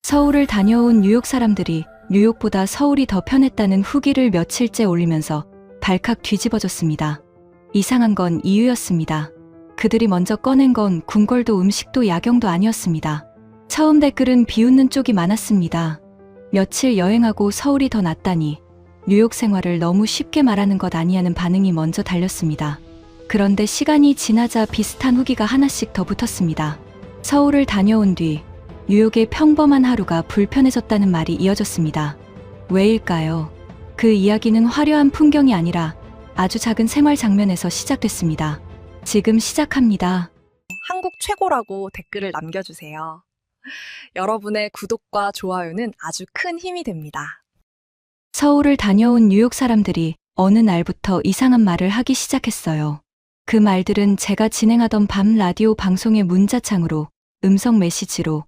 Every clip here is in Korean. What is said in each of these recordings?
서울을 다녀온 뉴욕 사람들이 뉴욕보다 서울이 더 편했다는 후기를 며칠째 올리면서 발칵 뒤집어졌습니다. 이상한 건 이유였습니다. 그들이 먼저 꺼낸 건 궁궐도 음식도 야경도 아니었습니다. 처음 댓글은 비웃는 쪽이 많았습니다. 며칠 여행하고 서울이 더 낫다니 뉴욕 생활을 너무 쉽게 말하는 것 아니냐는 반응이 먼저 달렸습니다. 그런데 시간이 지나자 비슷한 후기가 하나씩 더 붙었습니다. 서울을 다녀온 뒤 뉴욕의 평범한 하루가 불편해졌다는 말이 이어졌습니다. 왜일까요? 그 이야기는 화려한 풍경이 아니라 아주 작은 생활 장면에서 시작됐습니다. 지금 시작합니다. 한국 최고라고 댓글을 남겨주세요. 여러분의 구독과 좋아요는 아주 큰 힘이 됩니다. 서울을 다녀온 뉴욕 사람들이 어느 날부터 이상한 말을 하기 시작했어요. 그 말들은 제가 진행하던 밤 라디오 방송의 문자창으로, 음성 메시지로,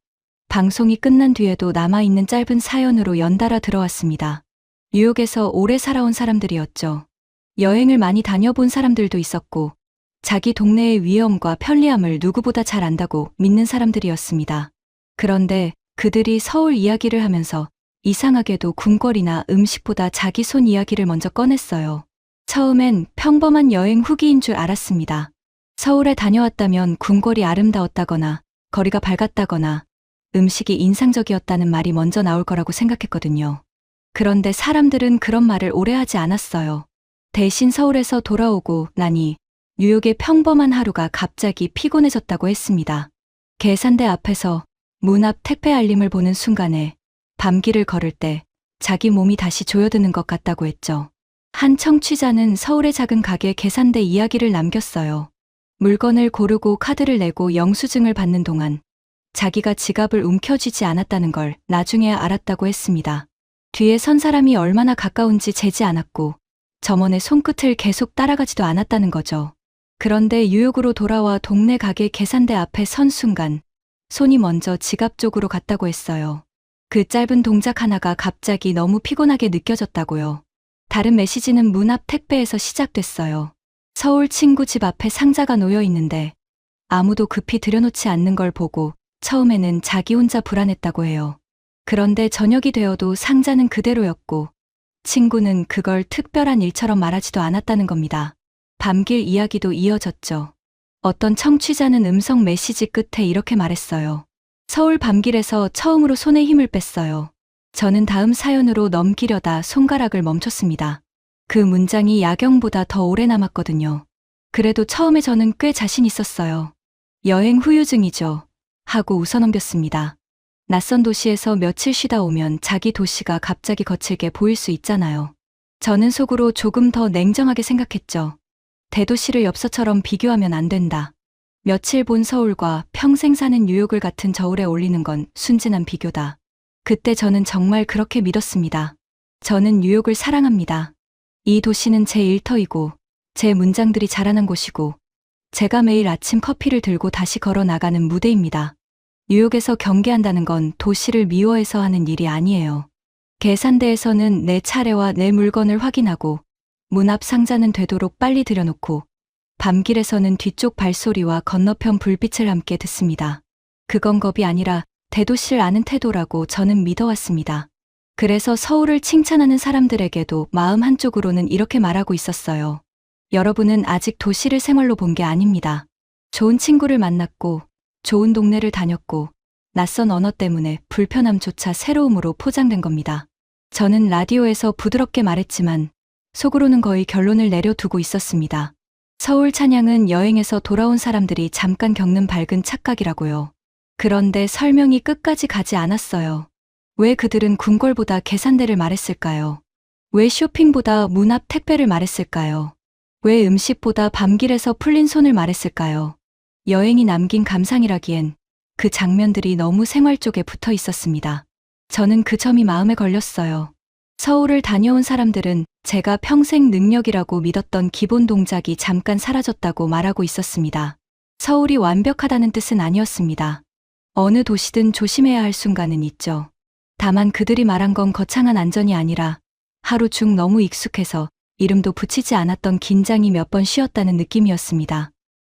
방송이 끝난 뒤에도 남아있는 짧은 사연으로 연달아 들어왔습니다. 뉴욕에서 오래 살아온 사람들이었죠. 여행을 많이 다녀본 사람들도 있었고, 자기 동네의 위험과 편리함을 누구보다 잘 안다고 믿는 사람들이었습니다. 그런데 그들이 서울 이야기를 하면서 이상하게도 궁궐이나 음식보다 자기 손 이야기를 먼저 꺼냈어요. 처음엔 평범한 여행 후기인 줄 알았습니다. 서울에 다녀왔다면 궁궐이 아름다웠다거나 거리가 밝았다거나 음식이 인상적이었다는 말이 먼저 나올 거라고 생각했거든요. 그런데 사람들은 그런 말을 오래 하지 않았어요. 대신 서울에서 돌아오고 나니 뉴욕의 평범한 하루가 갑자기 피곤해졌다고 했습니다. 계산대 앞에서 문 앞 택배 알림을 보는 순간에 밤길을 걸을 때 자기 몸이 다시 조여드는 것 같다고 했죠. 한 청취자는 서울의 작은 가게 계산대 이야기를 남겼어요. 물건을 고르고 카드를 내고 영수증을 받는 동안 자기가 지갑을 움켜쥐지 않았다는 걸 나중에 알았다고 했습니다. 뒤에 선 사람이 얼마나 가까운지 재지 않았고 점원의 손끝을 계속 따라가지도 않았다는 거죠. 그런데 뉴욕으로 돌아와 동네 가게 계산대 앞에 선 순간 손이 먼저 지갑 쪽으로 갔다고 했어요. 그 짧은 동작 하나가 갑자기 너무 피곤하게 느껴졌다고요. 다른 메시지는 문 앞 택배에서 시작됐어요. 서울 친구 집 앞에 상자가 놓여 있는데 아무도 급히 들여놓지 않는 걸 보고 처음에는 자기 혼자 불안했다고 해요. 그런데 저녁이 되어도 상자는 그대로였고 친구는 그걸 특별한 일처럼 말하지도 않았다는 겁니다. 밤길 이야기도 이어졌죠. 어떤 청취자는 음성 메시지 끝에 이렇게 말했어요. 서울 밤길에서 처음으로 손에 힘을 뺐어요. 저는 다음 사연으로 넘기려다 손가락을 멈췄습니다. 그 문장이 야경보다 더 오래 남았거든요. 그래도 처음에 저는 꽤 자신 있었어요. 여행 후유증이죠. 하고 웃어넘겼습니다. 낯선 도시에서 며칠 쉬다 오면 자기 도시가 갑자기 거칠게 보일 수 있잖아요. 저는 속으로 조금 더 냉정하게 생각했죠. 대도시를 엽서처럼 비교하면 안 된다. 며칠 본 서울과 평생 사는 뉴욕을 같은 저울에 올리는 건 순진한 비교다. 그때 저는 정말 그렇게 믿었습니다. 저는 뉴욕을 사랑합니다. 이 도시는 제 일터이고 제 문장들이 자라난 곳이고 제가 매일 아침 커피를 들고 다시 걸어 나가는 무대입니다. 뉴욕에서 경계한다는 건 도시를 미워해서 하는 일이 아니에요. 계산대에서는 내 차례와 내 물건을 확인하고 문 앞 상자는 되도록 빨리 들여놓고 밤길에서는 뒤쪽 발소리와 건너편 불빛을 함께 듣습니다. 그건 겁이 아니라 대도시를 아는 태도라고 저는 믿어왔습니다. 그래서 서울을 칭찬하는 사람들에게도 마음 한쪽으로는 이렇게 말하고 있었어요. 여러분은 아직 도시를 생활로 본 게 아닙니다. 좋은 친구를 만났고 좋은 동네를 다녔고 낯선 언어 때문에 불편함조차 새로움으로 포장된 겁니다. 저는 라디오에서 부드럽게 말했지만 속으로는 거의 결론을 내려두고 있었습니다. 서울 찬양은 여행에서 돌아온 사람들이 잠깐 겪는 밝은 착각이라고요. 그런데 설명이 끝까지 가지 않았어요. 왜 그들은 궁궐보다 계산대를 말했을까요? 왜 쇼핑보다 문 앞 택배를 말했을까요? 왜 음식보다 밤길에서 풀린 손을 말했을까요? 여행이 남긴 감상이라기엔 그 장면들이 너무 생활 쪽에 붙어 있었습니다. 저는 그 점이 마음에 걸렸어요. 서울을 다녀온 사람들은 제가 평생 능력이라고 믿었던 기본 동작이 잠깐 사라졌다고 말하고 있었습니다. 서울이 완벽하다는 뜻은 아니었습니다. 어느 도시든 조심해야 할 순간은 있죠. 다만 그들이 말한 건 거창한 안전이 아니라 하루 중 너무 익숙해서 이름도 붙이지 않았던 긴장이 몇 번 쉬었다는 느낌이었습니다.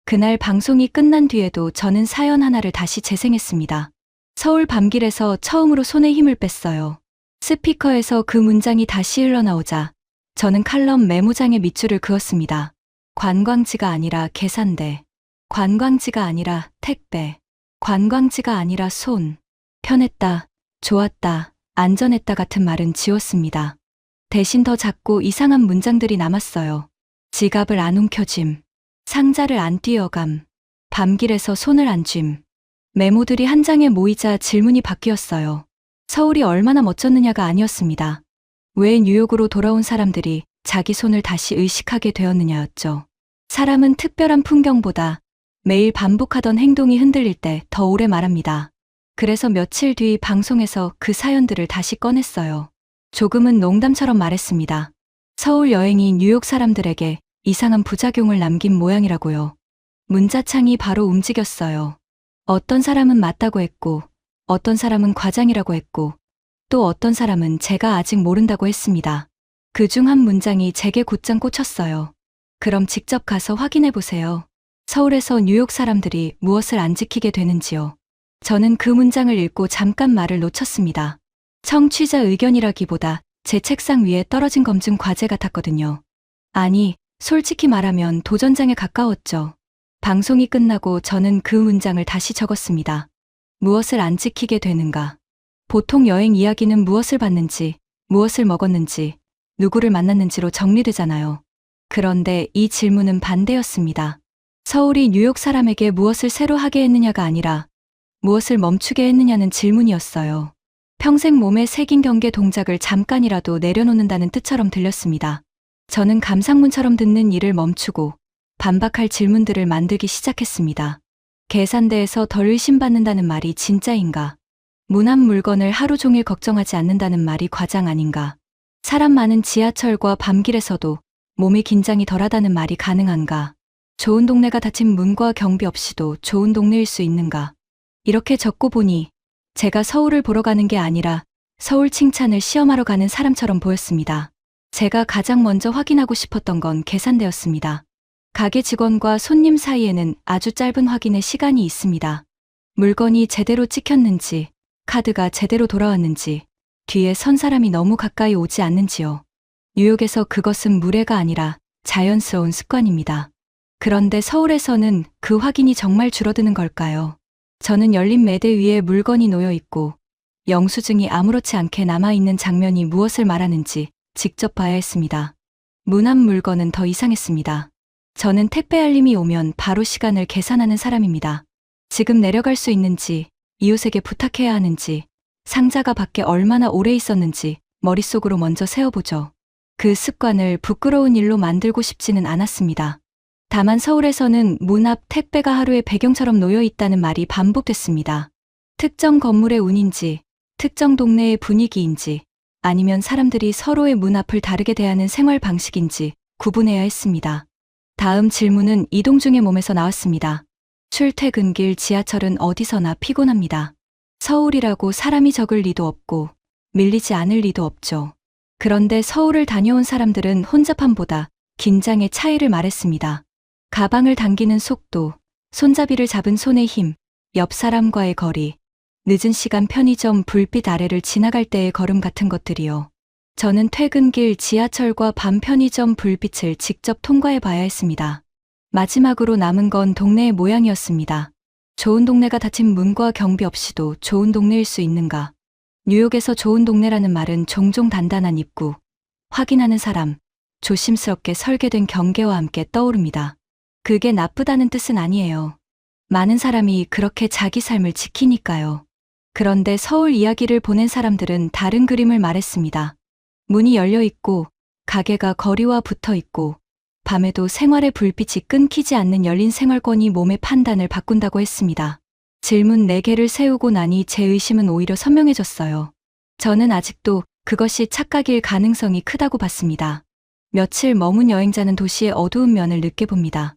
그날 방송이 끝난 뒤에도 저는 사연 하나를 다시 재생했습니다. 서울 밤길에서 처음으로 손에 힘을 뺐어요. 스피커에서 그 문장이 다시 흘러나오자 저는 칼럼 메모장에 밑줄을 그었습니다. 관광지가 아니라 계산대. 관광지가 아니라 택배. 관광지가 아니라 손. 편했다, 좋았다, 안전했다 같은 말은 지웠습니다. 대신 더 작고 이상한 문장들이 남았어요. 지갑을 안 움켜짐. 상자를 안 뛰어감. 밤길에서 손을 안 쥬. 메모들이 한 장에 모이자 질문이 바뀌었어요. 서울이 얼마나 멋졌느냐가 아니었습니다. 왜 뉴욕으로 돌아온 사람들이 자기 손을 다시 의식하게 되었느냐였죠. 사람은 특별한 풍경보다 매일 반복하던 행동이 흔들릴 때 더 오래 말합니다. 그래서 며칠 뒤 방송에서 그 사연들을 다시 꺼냈어요. 조금은 농담처럼 말했습니다. 서울 여행이 뉴욕 사람들에게 이상한 부작용을 남긴 모양이라고요. 문자창이 바로 움직였어요. 어떤 사람은 맞다고 했고, 어떤 사람은 과장이라고 했고, 또 어떤 사람은 제가 아직 모른다고 했습니다. 그중 한 문장이 제게 곧장 꽂혔어요. 그럼 직접 가서 확인해 보세요. 서울에서 뉴욕 사람들이 무엇을 안 지키게 되는지요. 저는 그 문장을 읽고 잠깐 말을 놓쳤습니다. 청취자 의견이라기보다 제 책상 위에 떨어진 검증 과제 같았거든요. 아니, 솔직히 말하면 도전장에 가까웠죠. 방송이 끝나고 저는 그 문장을 다시 적었습니다. 무엇을 안 지키게 되는가? 보통 여행 이야기는 무엇을 봤는지, 무엇을 먹었는지, 누구를 만났는지로 정리되잖아요. 그런데 이 질문은 반대였습니다. 서울이 뉴욕 사람에게 무엇을 새로 하게 했느냐가 아니라 무엇을 멈추게 했느냐는 질문이었어요. 평생 몸에 새긴 경계 동작을 잠깐이라도 내려놓는다는 뜻처럼 들렸습니다. 저는 감상문처럼 듣는 일을 멈추고 반박할 질문들을 만들기 시작했습니다. 계산대에서 덜 의심받는다는 말이 진짜인가? 무난 물건을 하루 종일 걱정하지 않는다는 말이 과장 아닌가? 사람 많은 지하철과 밤길에서도 몸의 긴장이 덜하다는 말이 가능한가? 좋은 동네가 닫힌 문과 경비 없이도 좋은 동네일 수 있는가? 이렇게 적고 보니 제가 서울을 보러 가는 게 아니라 서울 칭찬을 시험하러 가는 사람처럼 보였습니다. 제가 가장 먼저 확인하고 싶었던 건 계산대였습니다. 가게 직원과 손님 사이에는 아주 짧은 확인의 시간이 있습니다. 물건이 제대로 찍혔는지, 카드가 제대로 돌아왔는지, 뒤에 선 사람이 너무 가까이 오지 않는지요. 뉴욕에서 그것은 무례가 아니라 자연스러운 습관입니다. 그런데 서울에서는 그 확인이 정말 줄어드는 걸까요? 저는 열린 매대 위에 물건이 놓여 있고 영수증이 아무렇지 않게 남아있는 장면이 무엇을 말하는지 직접 봐야 했습니다. 무난 물건은 더 이상했습니다. 저는 택배 알림이 오면 바로 시간을 계산하는 사람입니다. 지금 내려갈 수 있는지, 이웃에게 부탁해야 하는지, 상자가 밖에 얼마나 오래 있었는지 머릿속으로 먼저 세어보죠. 그 습관을 부끄러운 일로 만들고 싶지는 않았습니다. 다만 서울에서는 문 앞 택배가 하루의 배경처럼 놓여 있다는 말이 반복됐습니다. 특정 건물의 운인지, 특정 동네의 분위기인지, 아니면 사람들이 서로의 문 앞을 다르게 대하는 생활 방식인지 구분해야 했습니다. 다음 질문은 이동 중의 몸에서 나왔습니다. 출퇴근길 지하철은 어디서나 피곤합니다. 서울이라고 사람이 적을 리도 없고 밀리지 않을 리도 없죠. 그런데 서울을 다녀온 사람들은 혼잡함보다 긴장의 차이를 말했습니다. 가방을 당기는 속도, 손잡이를 잡은 손의 힘, 옆 사람과의 거리, 늦은 시간 편의점 불빛 아래를 지나갈 때의 걸음 같은 것들이요. 저는 퇴근길 지하철과 밤 편의점 불빛을 직접 통과해 봐야 했습니다. 마지막으로 남은 건 동네의 모양이었습니다. 좋은 동네가 닫힌 문과 경비 없이도 좋은 동네일 수 있는가? 뉴욕에서 좋은 동네라는 말은 종종 단단한 입구, 확인하는 사람, 조심스럽게 설계된 경계와 함께 떠오릅니다. 그게 나쁘다는 뜻은 아니에요. 많은 사람이 그렇게 자기 삶을 지키니까요. 그런데 서울 이야기를 보낸 사람들은 다른 그림을 말했습니다. 문이 열려 있고, 가게가 거리와 붙어 있고, 밤에도 생활의 불빛이 끊기지 않는 열린 생활권이 몸의 판단을 바꾼다고 했습니다. 질문 4개를 세우고 나니 제 의심은 오히려 선명해졌어요. 저는 아직도 그것이 착각일 가능성이 크다고 봤습니다. 며칠 머문 여행자는 도시의 어두운 면을 느껴봅니다.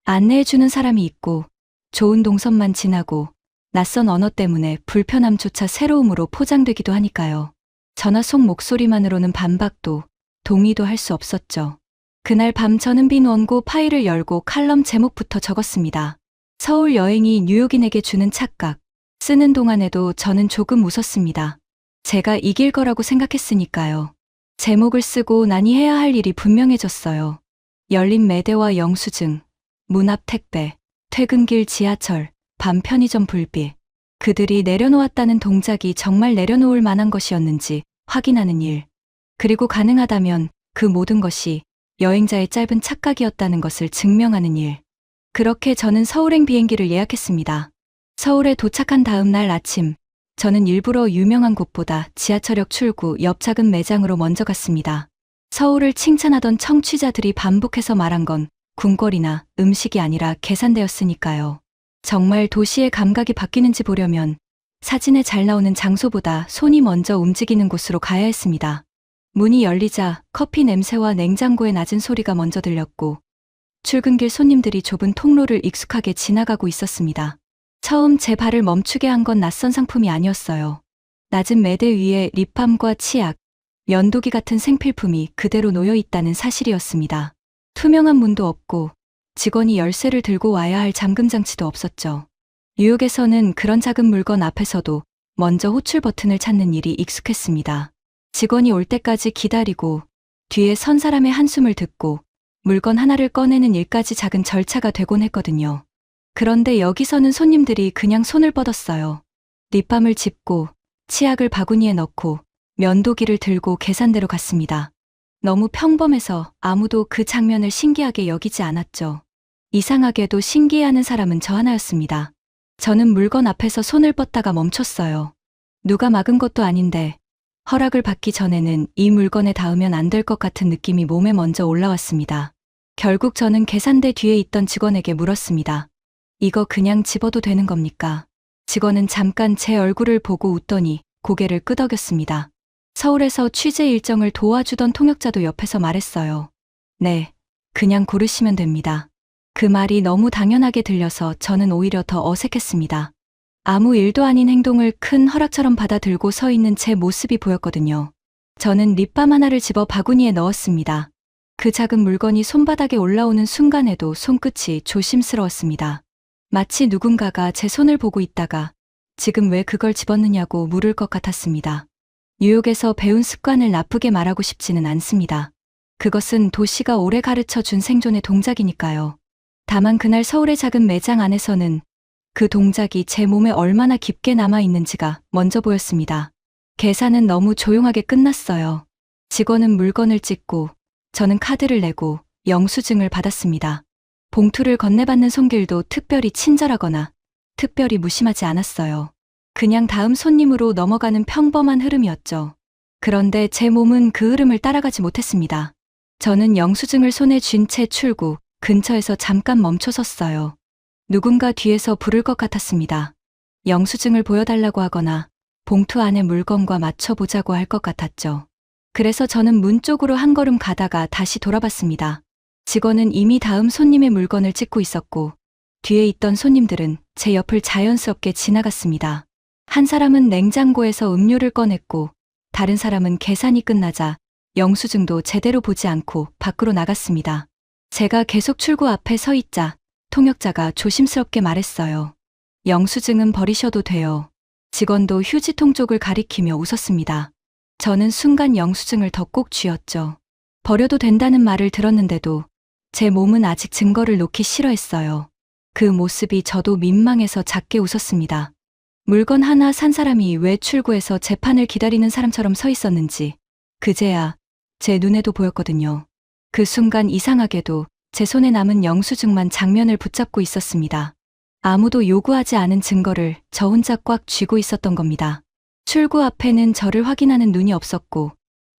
안내해주는 사람이 있고, 좋은 동선만 지나고, 낯선 언어 때문에 불편함조차 새로움으로 포장되기도 하니까요. 전화 속 목소리만으로는 반박도, 동의도 할 수 없었죠. 그날 밤 저는 빈 원고 파일을 열고 칼럼 제목부터 적었습니다. 서울 여행이 뉴욕인에게 주는 착각, 쓰는 동안에도 저는 조금 웃었습니다. 제가 이길 거라고 생각했으니까요. 제목을 쓰고 나니 해야 할 일이 분명해졌어요. 열린 매대와 영수증, 문 앞 택배, 퇴근길 지하철, 밤 편의점 불빛. 그들이 내려놓았다는 동작이 정말 내려놓을 만한 것이었는지 확인하는 일. 그리고 가능하다면 그 모든 것이 여행자의 짧은 착각이었다는 것을 증명하는 일. 그렇게 저는 서울행 비행기를 예약했습니다. 서울에 도착한 다음 날 아침, 저는 일부러 유명한 곳보다 지하철역 출구 옆 작은 매장으로 먼저 갔습니다. 서울을 칭찬하던 청취자들이 반복해서 말한 건 궁궐이나 음식이 아니라 계산대였으니까요. 정말 도시의 감각이 바뀌는지 보려면 사진에 잘 나오는 장소보다 손이 먼저 움직이는 곳으로 가야 했습니다. 문이 열리자 커피 냄새와 냉장고의 낮은 소리가 먼저 들렸고 출근길 손님들이 좁은 통로를 익숙하게 지나가고 있었습니다. 처음 제 발을 멈추게 한 건 낯선 상품이 아니었어요. 낮은 매대 위에 립밤과 치약, 면도기 같은 생필품이 그대로 놓여 있다는 사실이었습니다. 투명한 문도 없고 직원이 열쇠를 들고 와야 할 잠금 장치도 없었죠. 뉴욕에서는 그런 작은 물건 앞에서도 먼저 호출 버튼을 찾는 일이 익숙했습니다. 직원이 올 때까지 기다리고 뒤에 선 사람의 한숨을 듣고 물건 하나를 꺼내는 일까지 작은 절차가 되곤 했거든요. 그런데 여기서는 손님들이 그냥 손을 뻗었어요. 립밤을 짚고 치약을 바구니에 넣고 면도기를 들고 계산대로 갔습니다. 너무 평범해서 아무도 그 장면을 신기하게 여기지 않았죠. 이상하게도 신기해하는 사람은 저 하나였습니다. 저는 물건 앞에서 손을 뻗다가 멈췄어요. 누가 막은 것도 아닌데 허락을 받기 전에는 이 물건에 닿으면 안 될 것 같은 느낌이 몸에 먼저 올라왔습니다. 결국 저는 계산대 뒤에 있던 직원에게 물었습니다. 이거 그냥 집어도 되는 겁니까? 직원은 잠깐 제 얼굴을 보고 웃더니 고개를 끄덕였습니다. 서울에서 취재 일정을 도와주던 통역자도 옆에서 말했어요. 네, 그냥 고르시면 됩니다. 그 말이 너무 당연하게 들려서 저는 오히려 더 어색했습니다. 아무 일도 아닌 행동을 큰 허락처럼 받아들고 서 있는 제 모습이 보였거든요. 저는 립밤 하나를 집어 바구니에 넣었습니다. 그 작은 물건이 손바닥에 올라오는 순간에도 손끝이 조심스러웠습니다. 마치 누군가가 제 손을 보고 있다가 지금 왜 그걸 집었느냐고 물을 것 같았습니다. 뉴욕에서 배운 습관을 나쁘게 말하고 싶지는 않습니다. 그것은 도시가 오래 가르쳐 준 생존의 동작이니까요. 다만 그날 서울의 작은 매장 안에서는 그 동작이 제 몸에 얼마나 깊게 남아 있는지가 먼저 보였습니다. 계산은 너무 조용하게 끝났어요. 직원은 물건을 찍고 저는 카드를 내고 영수증을 받았습니다. 봉투를 건네받는 손길도 특별히 친절하거나 특별히 무심하지 않았어요. 그냥 다음 손님으로 넘어가는 평범한 흐름이었죠. 그런데 제 몸은 그 흐름을 따라가지 못했습니다. 저는 영수증을 손에 쥔 채 출구 근처에서 잠깐 멈춰 섰어요. 누군가 뒤에서 부를 것 같았습니다. 영수증을 보여달라고 하거나 봉투 안에 물건과 맞춰보자고 할 것 같았죠. 그래서 저는 문 쪽으로 한 걸음 가다가 다시 돌아봤습니다. 직원은 이미 다음 손님의 물건을 찍고 있었고 뒤에 있던 손님들은 제 옆을 자연스럽게 지나갔습니다. 한 사람은 냉장고에서 음료를 꺼냈고 다른 사람은 계산이 끝나자 영수증도 제대로 보지 않고 밖으로 나갔습니다. 제가 계속 출구 앞에 서 있자 통역자가 조심스럽게 말했어요. 영수증은 버리셔도 돼요. 직원도 휴지통 쪽을 가리키며 웃었습니다. 저는 순간 영수증을 더 꼭 쥐었죠. 버려도 된다는 말을 들었는데도 제 몸은 아직 증거를 놓기 싫어했어요. 그 모습이 저도 민망해서 작게 웃었습니다. 물건 하나 산 사람이 왜 출구에서 재판을 기다리는 사람처럼 서 있었는지 그제야 제 눈에도 보였거든요. 그 순간 이상하게도 제 손에 남은 영수증만 장면을 붙잡고 있었습니다. 아무도 요구하지 않은 증거를 저 혼자 꽉 쥐고 있었던 겁니다. 출구 앞에는 저를 확인하는 눈이 없었고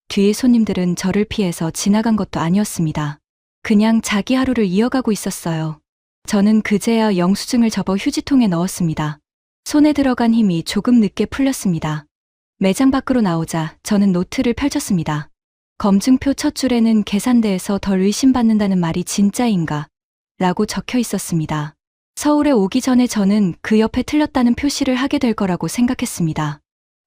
뒤의 손님들은 저를 피해서 지나간 것도 아니었습니다. 그냥 자기 하루를 이어가고 있었어요. 저는 그제야 영수증을 접어 휴지통에 넣었습니다. 손에 들어간 힘이 조금 늦게 풀렸습니다. 매장 밖으로 나오자 저는 노트를 펼쳤습니다. 검증표 첫 줄에는 계산대에서 덜 의심받는다는 말이 진짜인가? 라고 적혀 있었습니다. 서울에 오기 전에 저는 그 옆에 틀렸다는 표시를 하게 될 거라고 생각했습니다.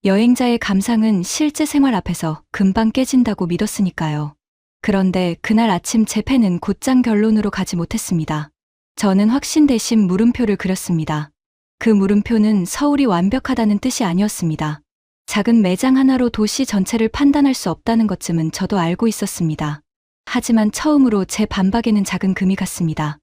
여행자의 감상은 실제 생활 앞에서 금방 깨진다고 믿었으니까요. 그런데 그날 아침 제 펜은 곧장 결론으로 가지 못했습니다. 저는 확신 대신 물음표를 그렸습니다. 그 물음표는 서울이 완벽하다는 뜻이 아니었습니다. 작은 매장 하나로 도시 전체를 판단할 수 없다는 것쯤은 저도 알고 있었습니다. 하지만 처음으로 제 반박에는 작은 금이 갔습니다.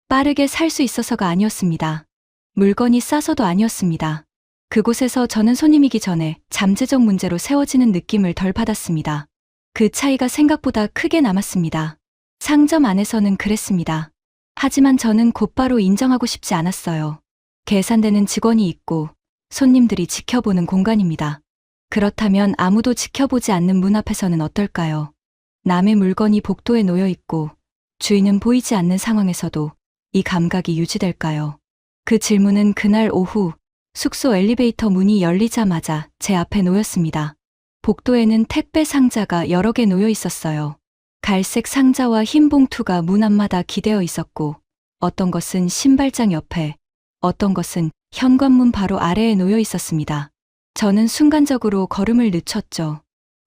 빠르게 살 수 있어서가 아니었습니다. 물건이 싸서도 아니었습니다. 그곳에서 저는 손님이기 전에 잠재적 문제로 세워지는 느낌을 덜 받았습니다. 그 차이가 생각보다 크게 남았습니다. 상점 안에서는 그랬습니다. 하지만 저는 곧바로 인정하고 싶지 않았어요. 계산대는 직원이 있고 손님들이 지켜보는 공간입니다. 그렇다면 아무도 지켜보지 않는 문 앞에서는 어떨까요? 남의 물건이 복도에 놓여 있고 주인은 보이지 않는 상황에서도 이 감각이 유지될까요? 그 질문은 그날 오후 숙소 엘리베이터 문이 열리자마자 제 앞에 놓였습니다. 복도에는 택배 상자가 여러 개 놓여 있었어요. 갈색 상자와 흰 봉투가 문 앞마다 기대어 있었고 어떤 것은 신발장 옆에, 어떤 것은 현관문 바로 아래에 놓여 있었습니다. 저는 순간적으로 걸음을 늦췄죠.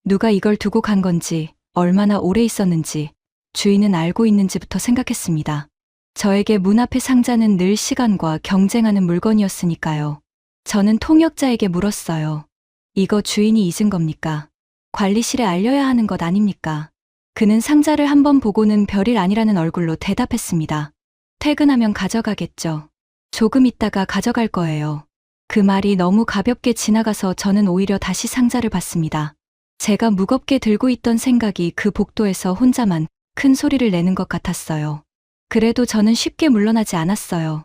누가 이걸 두고 간 건지, 얼마나 오래 있었는지, 주인은 알고 있는지부터 생각했습니다. 저에게 문 앞의 상자는 늘 시간과 경쟁하는 물건이었으니까요. 저는 통역자에게 물었어요. 이거 주인이 잊은 겁니까? 관리실에 알려야 하는 것 아닙니까? 그는 상자를 한번 보고는 별일 아니라는 얼굴로 대답했습니다. 퇴근하면 가져가겠죠. 조금 있다가 가져갈 거예요. 그 말이 너무 가볍게 지나가서 저는 오히려 다시 상자를 봤습니다. 제가 무겁게 들고 있던 생각이 그 복도에서 혼자만 큰 소리를 내는 것 같았어요. 그래도 저는 쉽게 물러나지 않았어요.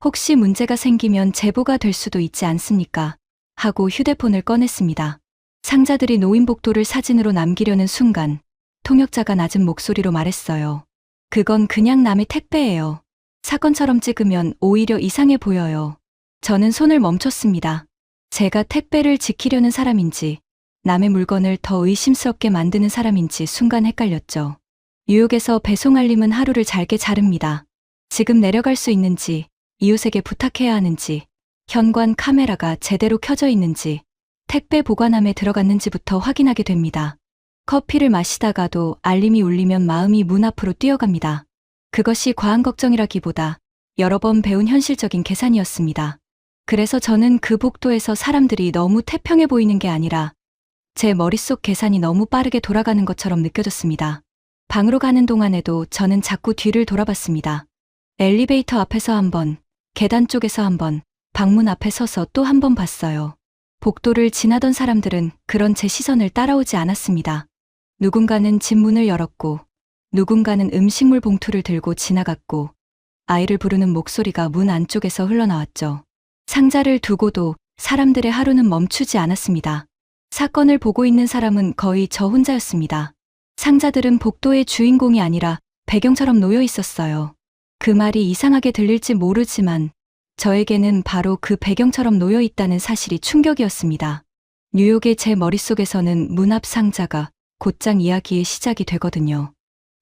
혹시 문제가 생기면 제보가 될 수도 있지 않습니까? 하고 휴대폰을 꺼냈습니다. 상자들이 놓인 복도를 사진으로 남기려는 순간 통역자가 낮은 목소리로 말했어요. 그건 그냥 남의 택배예요. 사건처럼 찍으면 오히려 이상해 보여요. 저는 손을 멈췄습니다. 제가 택배를 지키려는 사람인지 남의 물건을 더 의심스럽게 만드는 사람인지 순간 헷갈렸죠. 뉴욕에서 배송 알림은 하루를 잘게 자릅니다. 지금 내려갈 수 있는지, 이웃에게 부탁해야 하는지, 현관 카메라가 제대로 켜져 있는지, 택배 보관함에 들어갔는지부터 확인하게 됩니다. 커피를 마시다가도 알림이 울리면 마음이 문 앞으로 뛰어갑니다. 그것이 과한 걱정이라기보다 여러 번 배운 현실적인 계산이었습니다. 그래서 저는 그 복도에서 사람들이 너무 태평해 보이는 게 아니라 제 머릿속 계산이 너무 빠르게 돌아가는 것처럼 느껴졌습니다. 방으로 가는 동안에도 저는 자꾸 뒤를 돌아봤습니다. 엘리베이터 앞에서 한 번, 계단 쪽에서 한 번, 방문 앞에 서서 또 한 번 봤어요. 복도를 지나던 사람들은 그런 제 시선을 따라오지 않았습니다. 누군가는 집 문을 열었고, 누군가는 음식물 봉투를 들고 지나갔고, 아이를 부르는 목소리가 문 안쪽에서 흘러나왔죠. 상자를 두고도 사람들의 하루는 멈추지 않았습니다. 사건을 보고 있는 사람은 거의 저 혼자였습니다. 상자들은 복도의 주인공이 아니라 배경처럼 놓여 있었어요. 그 말이 이상하게 들릴지 모르지만 저에게는 바로 그 배경처럼 놓여 있다는 사실이 충격이었습니다. 뉴욕의 제 머릿속에서는 문 앞 상자가 곧장 이야기의 시작이 되거든요.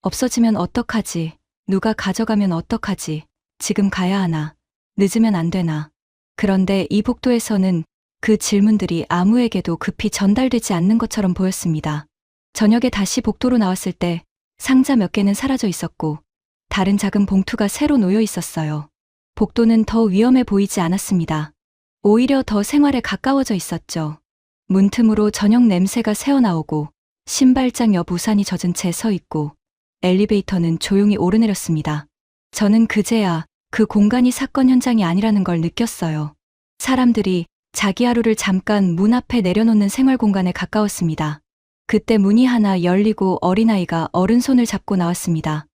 없어지면 어떡하지? 누가 가져가면 어떡하지? 지금 가야 하나? 늦으면 안 되나? 그런데 이 복도에서는 그 질문들이 아무에게도 급히 전달되지 않는 것처럼 보였습니다. 저녁에 다시 복도로 나왔을 때 상자 몇 개는 사라져 있었고 다른 작은 봉투가 새로 놓여 있었어요. 복도는 더 위험해 보이지 않았습니다. 오히려 더 생활에 가까워져 있었죠. 문틈으로 저녁 냄새가 새어나오고 신발장 옆 우산이 젖은 채 서 있고 엘리베이터는 조용히 오르내렸습니다. 저는 그제야 그 공간이 사건 현장이 아니라는 걸 느꼈어요. 사람들이 자기 하루를 잠깐 문 앞에 내려놓는 생활 공간에 가까웠습니다. 그때 문이 하나 열리고 어린아이가 어른 손을 잡고 나왔습니다.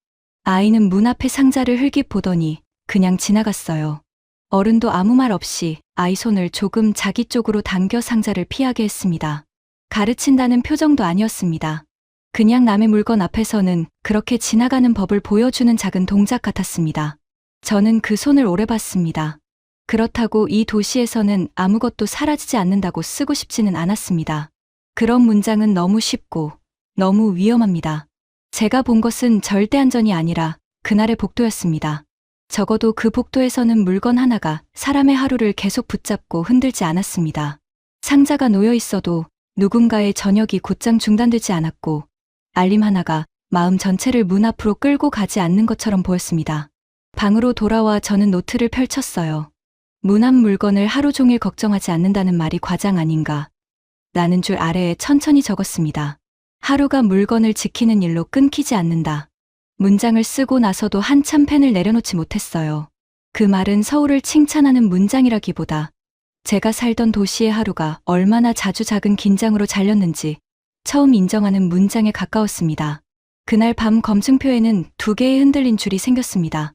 아이는 문 앞에 상자를 흘낏 보더니 그냥 지나갔어요. 어른도 아무 말 없이 아이 손을 조금 자기 쪽으로 당겨 상자를 피하게 했습니다. 가르친다는 표정도 아니었습니다. 그냥 남의 물건 앞에서는 그렇게 지나가는 법을 보여주는 작은 동작 같았습니다. 저는 그 손을 오래 봤습니다. 그렇다고 이 도시에서는 아무것도 사라지지 않는다고 쓰고 싶지는 않았습니다. 그런 문장은 너무 쉽고 너무 위험합니다. 제가 본 것은 절대 안전이 아니라 그날의 복도였습니다. 적어도 그 복도에서는 물건 하나가 사람의 하루를 계속 붙잡고 흔들지 않았습니다. 상자가 놓여 있어도 누군가의 저녁이 곧장 중단되지 않았고 알림 하나가 마음 전체를 문 앞으로 끌고 가지 않는 것처럼 보였습니다. 방으로 돌아와 저는 노트를 펼쳤어요. 무난 물건을 하루 종일 걱정하지 않는다는 말이 과장 아닌가. 라는 줄 아래에 천천히 적었습니다. 하루가 물건을 지키는 일로 끊기지 않는다. 문장을 쓰고 나서도 한참 펜을 내려놓지 못했어요. 그 말은 서울을 칭찬하는 문장이라기보다 제가 살던 도시의 하루가 얼마나 자주 작은 긴장으로 잘렸는지 처음 인정하는 문장에 가까웠습니다. 그날 밤 검증표에는 2개의 흔들린 줄이 생겼습니다.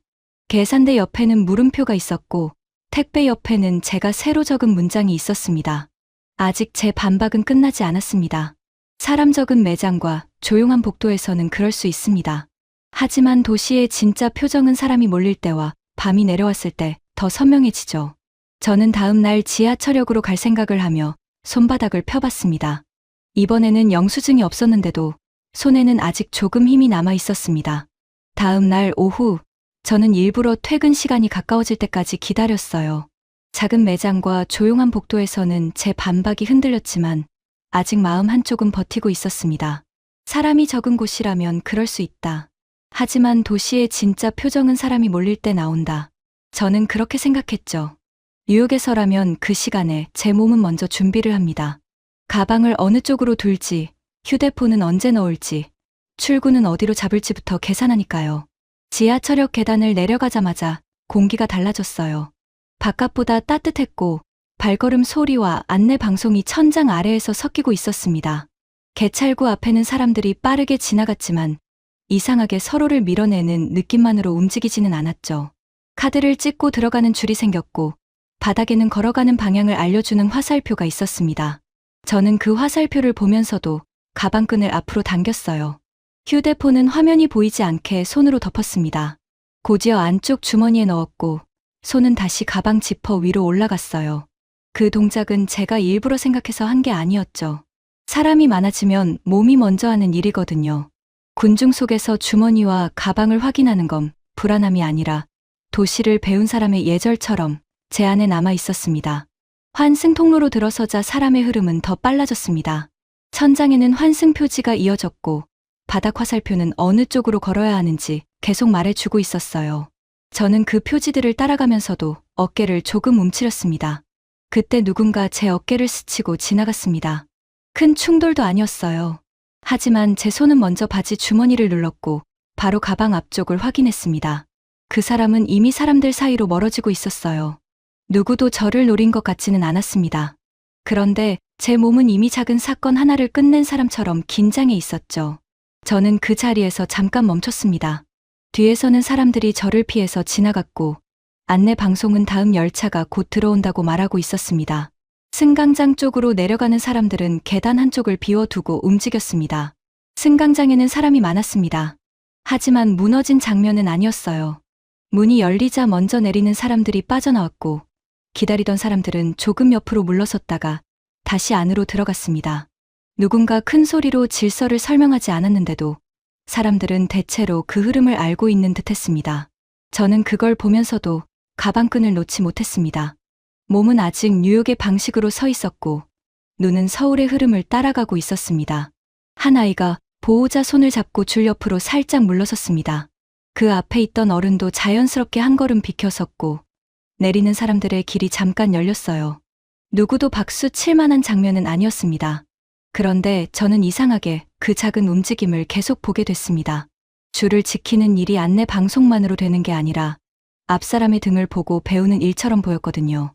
계산대 옆에는 물음표가 있었고 택배 옆에는 제가 새로 적은 문장이 있었습니다. 아직 제 반박은 끝나지 않았습니다. 사람 적은 매장과 조용한 복도에서는 그럴 수 있습니다. 하지만 도시의 진짜 표정은 사람이 몰릴 때와 밤이 내려왔을 때 더 선명해지죠. 저는 다음 날 지하철역으로 갈 생각을 하며 손바닥을 펴봤습니다. 이번에는 영수증이 없었는데도 손에는 아직 조금 힘이 남아 있었습니다. 다음 날 오후, 저는 일부러 퇴근 시간이 가까워질 때까지 기다렸어요. 작은 매장과 조용한 복도에서는 제 반박이 흔들렸지만 아직 마음 한쪽은 버티고 있었습니다. 사람이 적은 곳이라면 그럴 수 있다. 하지만 도시의 진짜 표정은 사람이 몰릴 때 나온다. 저는 그렇게 생각했죠. 뉴욕에서라면 그 시간에 제 몸은 먼저 준비를 합니다. 가방을 어느 쪽으로 둘지, 휴대폰은 언제 넣을지, 출구는 어디로 잡을지부터 계산하니까요. 지하철역 계단을 내려가자마자 공기가 달라졌어요. 바깥보다 따뜻했고 발걸음 소리와 안내 방송이 천장 아래에서 섞이고 있었습니다. 개찰구 앞에는 사람들이 빠르게 지나갔지만 이상하게 서로를 밀어내는 느낌만으로 움직이지는 않았죠. 카드를 찍고 들어가는 줄이 생겼고 바닥에는 걸어가는 방향을 알려주는 화살표가 있었습니다. 저는 그 화살표를 보면서도 가방끈을 앞으로 당겼어요. 휴대폰은 화면이 보이지 않게 손으로 덮었습니다. 곧이어 안쪽 주머니에 넣었고 손은 다시 가방 지퍼 위로 올라갔어요. 그 동작은 제가 일부러 생각해서 한 게 아니었죠. 사람이 많아지면 몸이 먼저 하는 일이거든요. 군중 속에서 주머니와 가방을 확인하는 건 불안함이 아니라 도시를 배운 사람의 예절처럼 제 안에 남아 있었습니다. 환승 통로로 들어서자 사람의 흐름은 더 빨라졌습니다. 천장에는 환승 표지가 이어졌고 바닥 화살표는 어느 쪽으로 걸어야 하는지 계속 말해주고 있었어요. 저는 그 표지들을 따라가면서도 어깨를 조금 움츠렸습니다. 그때 누군가 제 어깨를 스치고 지나갔습니다. 큰 충돌도 아니었어요. 하지만 제 손은 먼저 바지 주머니를 눌렀고 바로 가방 앞쪽을 확인했습니다. 그 사람은 이미 사람들 사이로 멀어지고 있었어요. 누구도 저를 노린 것 같지는 않았습니다. 그런데 제 몸은 이미 작은 사건 하나를 끝낸 사람처럼 긴장해 있었죠. 저는 그 자리에서 잠깐 멈췄습니다. 뒤에서는 사람들이 저를 피해서 지나갔고 안내 방송은 다음 열차가 곧 들어온다고 말하고 있었습니다. 승강장 쪽으로 내려가는 사람들은 계단 한쪽을 비워두고 움직였습니다. 승강장에는 사람이 많았습니다. 하지만 무너진 장면은 아니었어요. 문이 열리자 먼저 내리는 사람들이 빠져나왔고 기다리던 사람들은 조금 옆으로 물러섰다가 다시 안으로 들어갔습니다. 누군가 큰 소리로 질서를 설명하지 않았는데도 사람들은 대체로 그 흐름을 알고 있는 듯했습니다. 저는 그걸 보면서도 가방끈을 놓지 못했습니다. 몸은 아직 뉴욕의 방식으로 서 있었고 눈은 서울의 흐름을 따라가고 있었습니다. 한 아이가 보호자 손을 잡고 줄 옆으로 살짝 물러섰습니다. 그 앞에 있던 어른도 자연스럽게 한 걸음 비켜섰고 내리는 사람들의 길이 잠깐 열렸어요. 누구도 박수 칠 만한 장면은 아니었습니다. 그런데 저는 이상하게 그 작은 움직임을 계속 보게 됐습니다. 줄을 지키는 일이 안내 방송만으로 되는 게 아니라 앞 사람의 등을 보고 배우는 일처럼 보였거든요.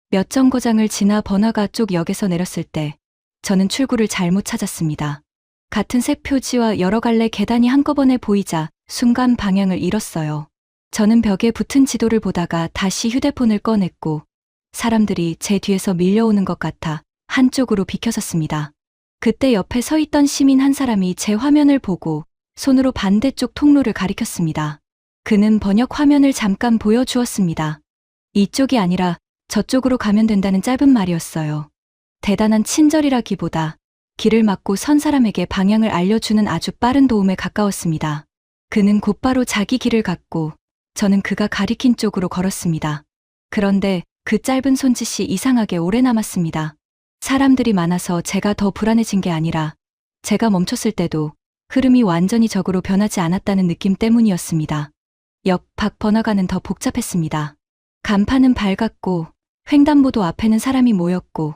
몇 정거장을 지나 번화가 쪽 역에서 내렸을 때 저는 출구를 잘못 찾았습니다. 같은 색 표지와 여러 갈래 계단이 한꺼번에 보이자 순간 방향을 잃었어요. 저는 벽에 붙은 지도를 보다가 다시 휴대폰을 꺼냈고 사람들이 제 뒤에서 밀려오는 것 같아 한쪽으로 비켜섰습니다. 그때 옆에 서 있던 시민 한 사람이 제 화면을 보고 손으로 반대쪽 통로를 가리켰습니다. 그는 번역 화면을 잠깐 보여주었습니다. 이쪽이 아니라 저쪽으로 가면 된다는 짧은 말이었어요. 대단한 친절이라기보다 길을 막고 선 사람에게 방향을 알려주는 아주 빠른 도움에 가까웠습니다. 그는 곧바로 자기 길을 갔고 저는 그가 가리킨 쪽으로 걸었습니다. 그런데 그 짧은 손짓이 이상하게 오래 남았습니다. 사람들이 많아서 제가 더 불안해진 게 아니라 제가 멈췄을 때도 흐름이 완전히 적으로 변하지 않았다는 느낌 때문이었습니다. 옆 밖 번화가는 더 복잡했습니다. 간판은 밝았고 횡단보도 앞에는 사람이 모였고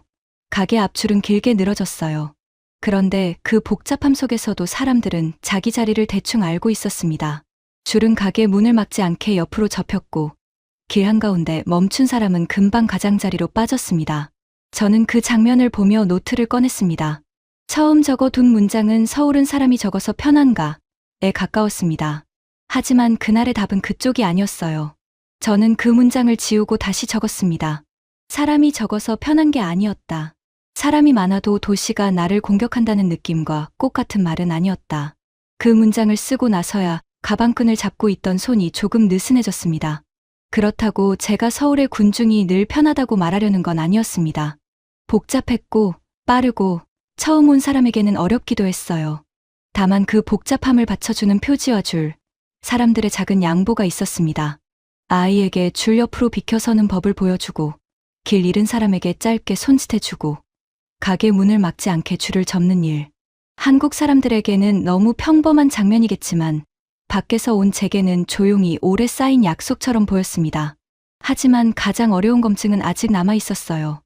가게 앞줄은 길게 늘어졌어요. 그런데 그 복잡함 속에서도 사람들은 자기 자리를 대충 알고 있었습니다. 줄은 가게 문을 막지 않게 옆으로 접혔고 길 한가운데 멈춘 사람은 금방 가장자리로 빠졌습니다. 저는 그 장면을 보며 노트를 꺼냈습니다. 처음 적어둔 문장은 서울은 사람이 적어서 편한가에 가까웠습니다. 하지만 그날의 답은 그쪽이 아니었어요. 저는 그 문장을 지우고 다시 적었습니다. 사람이 적어서 편한 게 아니었다. 사람이 많아도 도시가 나를 공격한다는 느낌과 꼭 같은 말은 아니었다. 그 문장을 쓰고 나서야 가방끈을 잡고 있던 손이 조금 느슨해졌습니다. 그렇다고 제가 서울의 군중이 늘 편하다고 말하려는 건 아니었습니다. 복잡했고 빠르고 처음 온 사람에게는 어렵기도 했어요. 다만 그 복잡함을 받쳐주는 표지와 줄, 사람들의 작은 양보가 있었습니다. 아이에게 줄 옆으로 비켜서는 법을 보여주고 길 잃은 사람에게 짧게 손짓해주고 가게 문을 막지 않게 줄을 접는 일. 한국 사람들에게는 너무 평범한 장면이겠지만 밖에서 온 제게는 조용히 오래 쌓인 약속처럼 보였습니다. 하지만 가장 어려운 검증은 아직 남아 있었어요.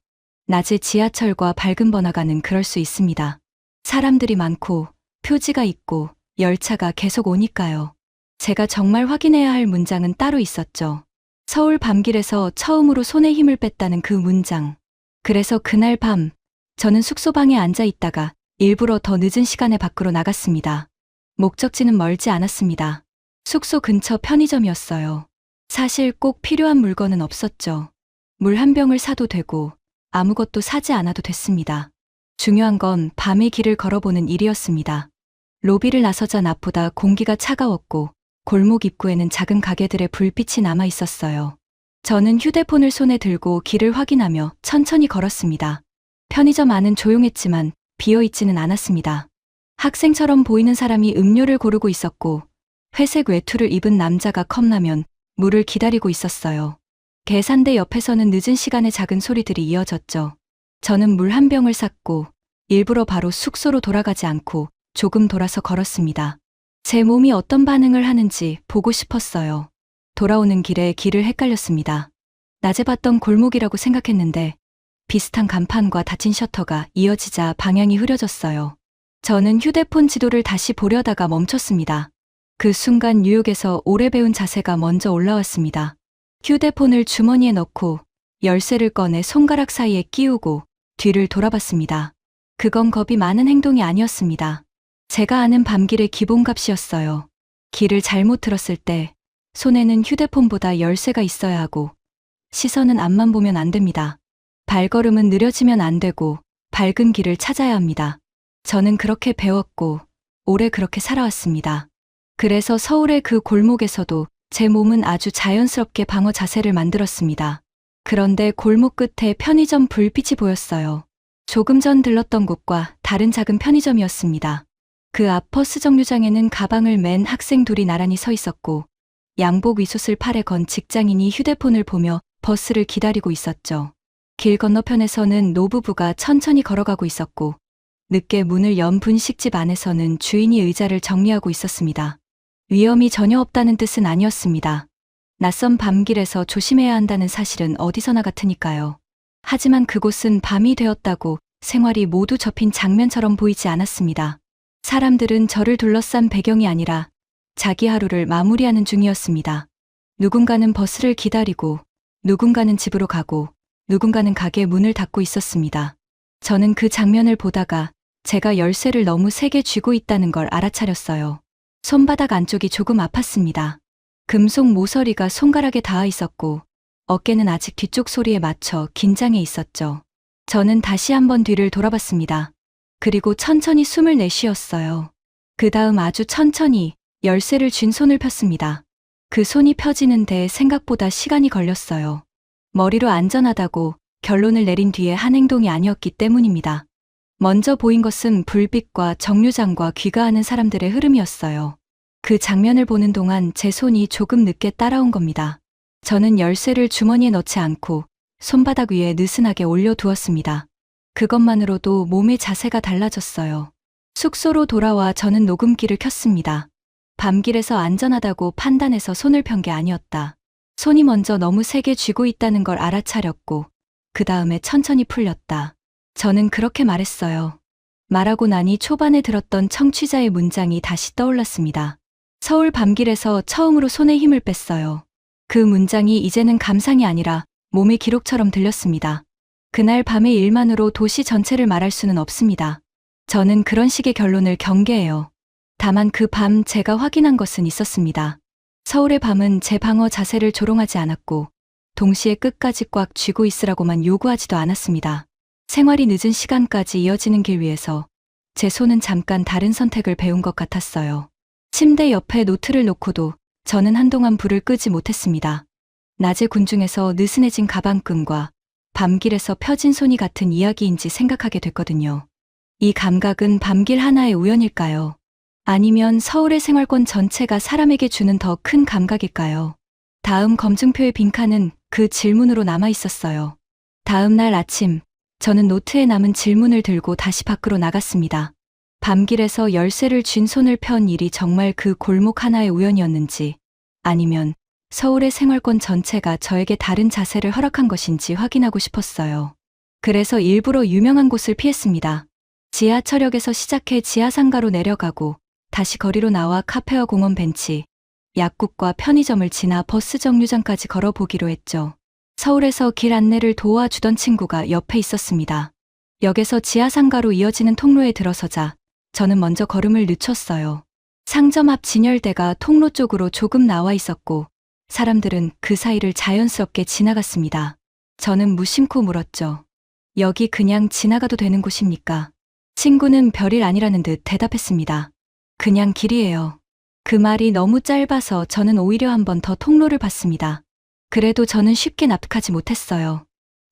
낮에 지하철과 밝은 번화가는 그럴 수 있습니다. 사람들이 많고 표지가 있고 열차가 계속 오니까요. 제가 정말 확인해야 할 문장은 따로 있었죠. 서울 밤길에서 처음으로 손에 힘을 뺐다는 그 문장. 그래서 그날 밤 저는 숙소방에 앉아 있다가 일부러 더 늦은 시간에 밖으로 나갔습니다. 목적지는 멀지 않았습니다. 숙소 근처 편의점이었어요. 사실 꼭 필요한 물건은 없었죠. 물 한 병을 사도 되고 아무것도 사지 않아도 됐습니다. 중요한 건 밤의 길을 걸어보는 일이었습니다. 로비를 나서자 낮보다 공기가 차가웠고 골목 입구에는 작은 가게들의 불빛이 남아 있었어요. 저는 휴대폰을 손에 들고 길을 확인하며 천천히 걸었습니다. 편의점 안은 조용했지만 비어있지는 않았습니다. 학생처럼 보이는 사람이 음료를 고르고 있었고 회색 외투를 입은 남자가 컵라면, 물을 기다리고 있었어요. 계산대 옆에서는 늦은 시간에 작은 소리들이 이어졌죠. 저는 물 한 병을 샀고 일부러 바로 숙소로 돌아가지 않고 조금 돌아서 걸었습니다. 제 몸이 어떤 반응을 하는지 보고 싶었어요. 돌아오는 길에 길을 헷갈렸습니다. 낮에 봤던 골목이라고 생각했는데 비슷한 간판과 닫힌 셔터가 이어지자 방향이 흐려졌어요. 저는 휴대폰 지도를 다시 보려다가 멈췄습니다. 그 순간 뉴욕에서 오래 배운 자세가 먼저 올라왔습니다. 휴대폰을 주머니에 넣고 열쇠를 꺼내 손가락 사이에 끼우고 뒤를 돌아봤습니다. 그건 겁이 많은 행동이 아니었습니다. 제가 아는 밤길의 기본값이었어요. 길을 잘못 들었을 때 손에는 휴대폰보다 열쇠가 있어야 하고 시선은 앞만 보면 안 됩니다. 발걸음은 느려지면 안 되고 밝은 길을 찾아야 합니다. 저는 그렇게 배웠고 오래 그렇게 살아왔습니다. 그래서 서울의 그 골목에서도 제 몸은 아주 자연스럽게 방어 자세를 만들었습니다. 그런데 골목 끝에 편의점 불빛이 보였어요. 조금 전 들렀던 곳과 다른 작은 편의점이었습니다. 그 앞 버스 정류장에는 가방을 맨 학생 둘이 나란히 서 있었고 양복 위솥을 팔에 건 직장인이 휴대폰을 보며 버스를 기다리고 있었죠. 길 건너편에서는 노부부가 천천히 걸어가고 있었고 늦게 문을 연 분식집 안에서는 주인이 의자를 정리하고 있었습니다. 위험이 전혀 없다는 뜻은 아니었습니다. 낯선 밤길에서 조심해야 한다는 사실은 어디서나 같으니까요. 하지만 그곳은 밤이 되었다고 생활이 모두 접힌 장면처럼 보이지 않았습니다. 사람들은 저를 둘러싼 배경이 아니라 자기 하루를 마무리하는 중이었습니다. 누군가는 버스를 기다리고 누군가는 집으로 가고 누군가는 가게 문을 닫고 있었습니다. 저는 그 장면을 보다가 제가 열쇠를 너무 세게 쥐고 있다는 걸 알아차렸어요. 손바닥 안쪽이 조금 아팠습니다. 금속 모서리가 손가락에 닿아 있었고 어깨는 아직 뒤쪽 소리에 맞춰 긴장해 있었죠. 저는 다시 한번 뒤를 돌아봤습니다. 그리고 천천히 숨을 내쉬었어요. 그 다음 아주 천천히 열쇠를 쥔 손을 폈습니다. 그 손이 펴지는데 생각보다 시간이 걸렸어요. 머리로 안전하다고 결론을 내린 뒤에 한 행동이 아니었기 때문입니다. 먼저 보인 것은 불빛과 정류장과 귀가하는 사람들의 흐름이었어요. 그 장면을 보는 동안 제 손이 조금 늦게 따라온 겁니다. 저는 열쇠를 주머니에 넣지 않고 손바닥 위에 느슨하게 올려두었습니다. 그것만으로도 몸의 자세가 달라졌어요. 숙소로 돌아와 저는 녹음기를 켰습니다. 밤길에서 안전하다고 판단해서 손을 편 게 아니었다. 손이 먼저 너무 세게 쥐고 있다는 걸 알아차렸고 그 다음에 천천히 풀렸다. 저는 그렇게 말했어요. 말하고 나니 초반에 들었던 청취자의 문장이 다시 떠올랐습니다. 서울 밤길에서 처음으로 손에 힘을 뺐어요. 그 문장이 이제는 감상이 아니라 몸의 기록처럼 들렸습니다. 그날 밤의 일만으로 도시 전체를 말할 수는 없습니다. 저는 그런 식의 결론을 경계해요. 다만 그 밤 제가 확인한 것은 있었습니다. 서울의 밤은 제 방어 자세를 조롱하지 않았고 동시에 끝까지 꽉 쥐고 있으라고만 요구하지도 않았습니다. 생활이 늦은 시간까지 이어지는 길 위에서 제 손은 잠깐 다른 선택을 배운 것 같았어요. 침대 옆에 노트를 놓고도 저는 한동안 불을 끄지 못했습니다. 낮에 군중에서 느슨해진 가방끈과 밤길에서 펴진 손이 같은 이야기인지 생각하게 됐거든요. 이 감각은 밤길 하나의 우연일까요? 아니면 서울의 생활권 전체가 사람에게 주는 더 큰 감각일까요? 다음 검증표의 빈칸은 그 질문으로 남아 있었어요. 다음 날 아침, 저는 노트에 남은 질문을 들고 다시 밖으로 나갔습니다. 밤길에서 열쇠를 쥔 손을 편 일이 정말 그 골목 하나의 우연이었는지, 아니면 서울의 생활권 전체가 저에게 다른 자세를 허락한 것인지 확인하고 싶었어요. 그래서 일부러 유명한 곳을 피했습니다. 지하철역에서 시작해 지하상가로 내려가고 다시 거리로 나와 카페와 공원 벤치, 약국과 편의점을 지나 버스 정류장까지 걸어보기로 했죠. 서울에서 길 안내를 도와주던 친구가 옆에 있었습니다. 역에서 지하상가로 이어지는 통로에 들어서자 저는 먼저 걸음을 늦췄어요. 상점 앞 진열대가 통로 쪽으로 조금 나와 있었고 사람들은 그 사이를 자연스럽게 지나갔습니다. 저는 무심코 물었죠. 여기 그냥 지나가도 되는 곳입니까? 친구는 별일 아니라는 듯 대답했습니다. 그냥 길이에요. 그 말이 너무 짧아서 저는 오히려 한 번 더 통로를 봤습니다. 그래도 저는 쉽게 납득하지 못했어요.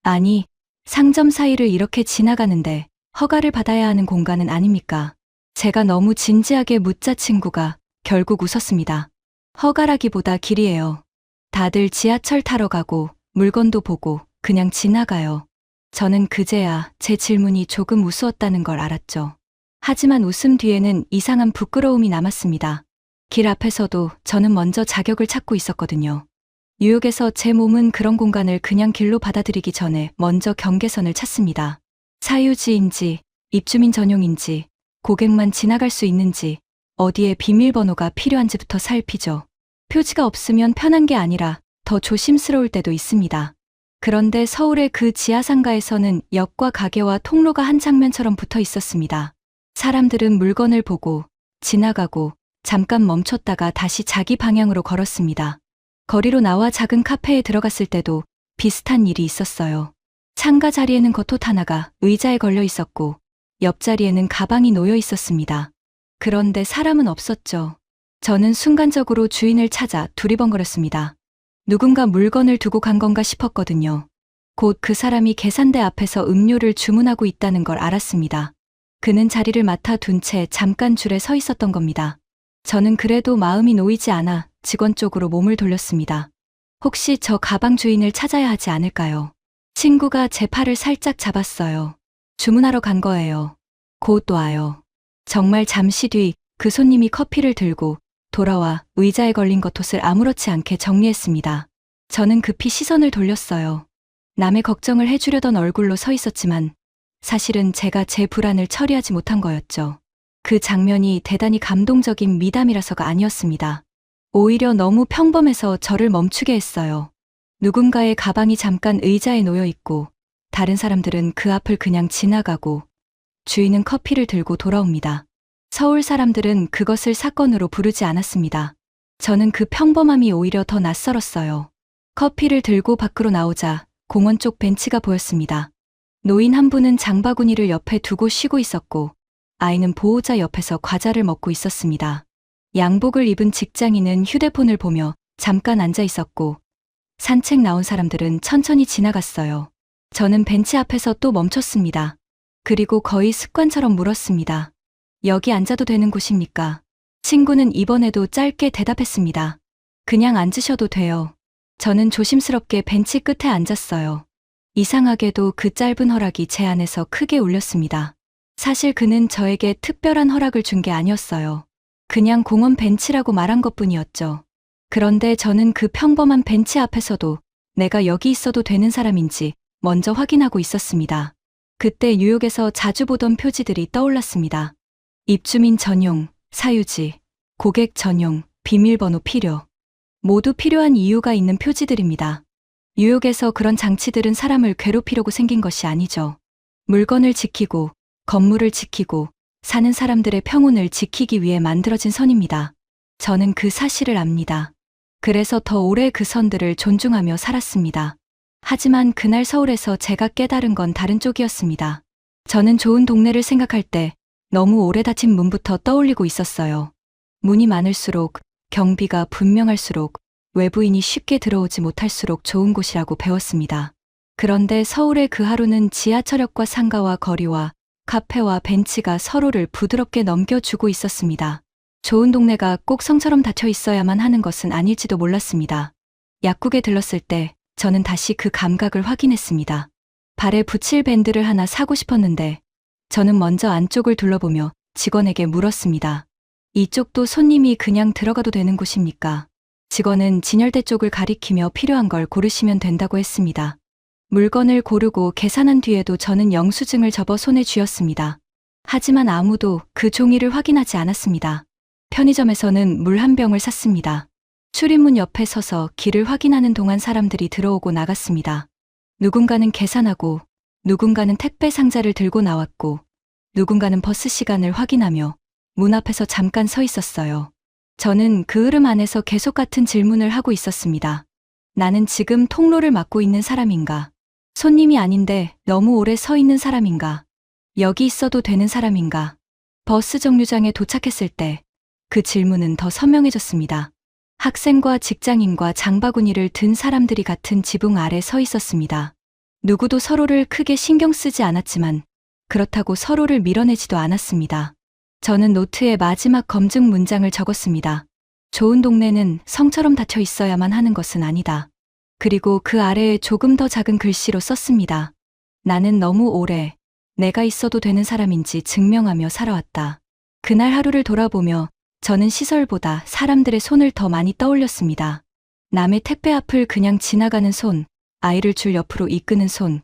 아니, 상점 사이를 이렇게 지나가는데 허가를 받아야 하는 공간은 아닙니까? 제가 너무 진지하게 묻자 친구가 결국 웃었습니다. 허가라기보다 길이에요. 다들 지하철 타러 가고 물건도 보고 그냥 지나가요. 저는 그제야 제 질문이 조금 우스웠다는 걸 알았죠. 하지만 웃음 뒤에는 이상한 부끄러움이 남았습니다. 길 앞에서도 저는 먼저 자격을 찾고 있었거든요. 뉴욕에서 제 몸은 그런 공간을 그냥 길로 받아들이기 전에 먼저 경계선을 찾습니다. 사유지인지, 입주민 전용인지, 고객만 지나갈 수 있는지, 어디에 비밀번호가 필요한지부터 살피죠. 표지가 없으면 편한 게 아니라 더 조심스러울 때도 있습니다. 그런데 서울의 그 지하상가에서는 역과 가게와 통로가 한 장면처럼 붙어 있었습니다. 사람들은 물건을 보고 지나가고 잠깐 멈췄다가 다시 자기 방향으로 걸었습니다. 거리로 나와 작은 카페에 들어갔을 때도 비슷한 일이 있었어요. 창가 자리에는 겉옷 하나가 의자에 걸려 있었고 옆자리에는 가방이 놓여 있었습니다. 그런데 사람은 없었죠. 저는 순간적으로 주인을 찾아 두리번거렸습니다. 누군가 물건을 두고 간 건가 싶었거든요. 곧 그 사람이 계산대 앞에서 음료를 주문하고 있다는 걸 알았습니다. 그는 자리를 맡아 둔 채 잠깐 줄에 서 있었던 겁니다. 저는 그래도 마음이 놓이지 않아 직원 쪽으로 몸을 돌렸습니다. 혹시 저 가방 주인을 찾아야 하지 않을까요? 친구가 제 팔을 살짝 잡았어요. 주문하러 간 거예요. 곧 와요. 정말 잠시 뒤 그 손님이 커피를 들고 돌아와 의자에 걸린 겉옷을 아무렇지 않게 정리했습니다. 저는 급히 시선을 돌렸어요. 남의 걱정을 해주려던 얼굴로 서 있었지만 사실은 제가 제 불안을 처리하지 못한 거였죠. 그 장면이 대단히 감동적인 미담이라서가 아니었습니다. 오히려 너무 평범해서 저를 멈추게 했어요. 누군가의 가방이 잠깐 의자에 놓여 있고 다른 사람들은 그 앞을 그냥 지나가고 주인은 커피를 들고 돌아옵니다. 서울 사람들은 그것을 사건으로 부르지 않았습니다. 저는 그 평범함이 오히려 더 낯설었어요. 커피를 들고 밖으로 나오자 공원 쪽 벤치가 보였습니다. 노인 한 분은 장바구니를 옆에 두고 쉬고 있었고 아이는 보호자 옆에서 과자를 먹고 있었습니다. 양복을 입은 직장인은 휴대폰을 보며 잠깐 앉아 있었고 산책 나온 사람들은 천천히 지나갔어요. 저는 벤치 앞에서 또 멈췄습니다. 그리고 거의 습관처럼 물었습니다. 여기 앉아도 되는 곳입니까? 친구는 이번에도 짧게 대답했습니다. 그냥 앉으셔도 돼요. 저는 조심스럽게 벤치 끝에 앉았어요. 이상하게도 그 짧은 허락이 제 안에서 크게 울렸습니다. 사실 그는 저에게 특별한 허락을 준 게 아니었어요. 그냥 공원 벤치라고 말한 것뿐이었죠. 그런데 저는 그 평범한 벤치 앞에서도 내가 여기 있어도 되는 사람인지 먼저 확인하고 있었습니다. 그때 뉴욕에서 자주 보던 표지들이 떠올랐습니다. 입주민 전용, 사유지, 고객 전용, 비밀번호 필요. 모두 필요한 이유가 있는 표지들입니다. 뉴욕에서 그런 장치들은 사람을 괴롭히려고 생긴 것이 아니죠. 물건을 지키고, 건물을 지키고, 사는 사람들의 평온을 지키기 위해 만들어진 선입니다. 저는 그 사실을 압니다. 그래서 더 오래 그 선들을 존중하며 살았습니다. 하지만 그날 서울에서 제가 깨달은 건 다른 쪽이었습니다. 저는 좋은 동네를 생각할 때 너무 오래 닫힌 문부터 떠올리고 있었어요. 문이 많을수록, 경비가 분명할수록, 외부인이 쉽게 들어오지 못할수록 좋은 곳이라고 배웠습니다. 그런데 서울의 그 하루는 지하철역과 상가와 거리와 카페와 벤치가 서로를 부드럽게 넘겨주고 있었습니다. 좋은 동네가 꼭 성처럼 닫혀 있어야만 하는 것은 아닐지도 몰랐습니다. 약국에 들렀을 때 저는 다시 그 감각을 확인했습니다. 발에 붙일 밴드를 하나 사고 싶었는데 저는 먼저 안쪽을 둘러보며 직원에게 물었습니다. 이쪽도 손님이 그냥 들어가도 되는 곳입니까? 직원은 진열대 쪽을 가리키며 필요한 걸 고르시면 된다고 했습니다. 물건을 고르고 계산한 뒤에도 저는 영수증을 접어 손에 쥐었습니다. 하지만 아무도 그 종이를 확인하지 않았습니다. 편의점에서는 물 한 병을 샀습니다. 출입문 옆에 서서 길을 확인하는 동안 사람들이 들어오고 나갔습니다. 누군가는 계산하고, 누군가는 택배 상자를 들고 나왔고, 누군가는 버스 시간을 확인하며 문 앞에서 잠깐 서 있었어요. 저는 그 흐름 안에서 계속 같은 질문을 하고 있었습니다. 나는 지금 통로를 맡고 있는 사람인가? 손님이 아닌데 너무 오래 서 있는 사람인가? 여기 있어도 되는 사람인가? 버스 정류장에 도착했을 때 그 질문은 더 선명해졌습니다. 학생과 직장인과 장바구니를 든 사람들이 같은 지붕 아래 서 있었습니다. 누구도 서로를 크게 신경 쓰지 않았지만 그렇다고 서로를 밀어내지도 않았습니다. 저는 노트에 마지막 검증 문장을 적었습니다. 좋은 동네는 성처럼 닫혀 있어야만 하는 것은 아니다. 그리고 그 아래에 조금 더 작은 글씨로 썼습니다. 나는 너무 오래 내가 있어도 되는 사람인지 증명하며 살아왔다. 그날 하루를 돌아보며 저는 시설보다 사람들의 손을 더 많이 떠올렸습니다. 남의 택배 앞을 그냥 지나가는 손, 아이를 줄 옆으로 이끄는 손,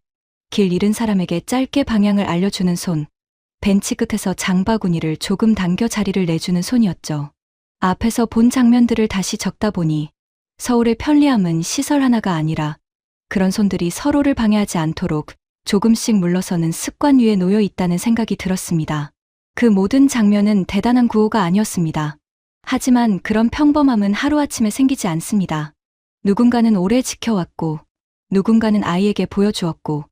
길 잃은 사람에게 짧게 방향을 알려주는 손, 벤치 끝에서 장바구니를 조금 당겨 자리를 내주는 손이었죠. 앞에서 본 장면들을 다시 적다 보니 서울의 편리함은 시설 하나가 아니라 그런 손들이 서로를 방해하지 않도록 조금씩 물러서는 습관 위에 놓여 있다는 생각이 들었습니다. 그 모든 장면은 대단한 구호가 아니었습니다. 하지만 그런 평범함은 하루아침에 생기지 않습니다. 누군가는 오래 지켜왔고, 누군가는 아이에게 보여주었고,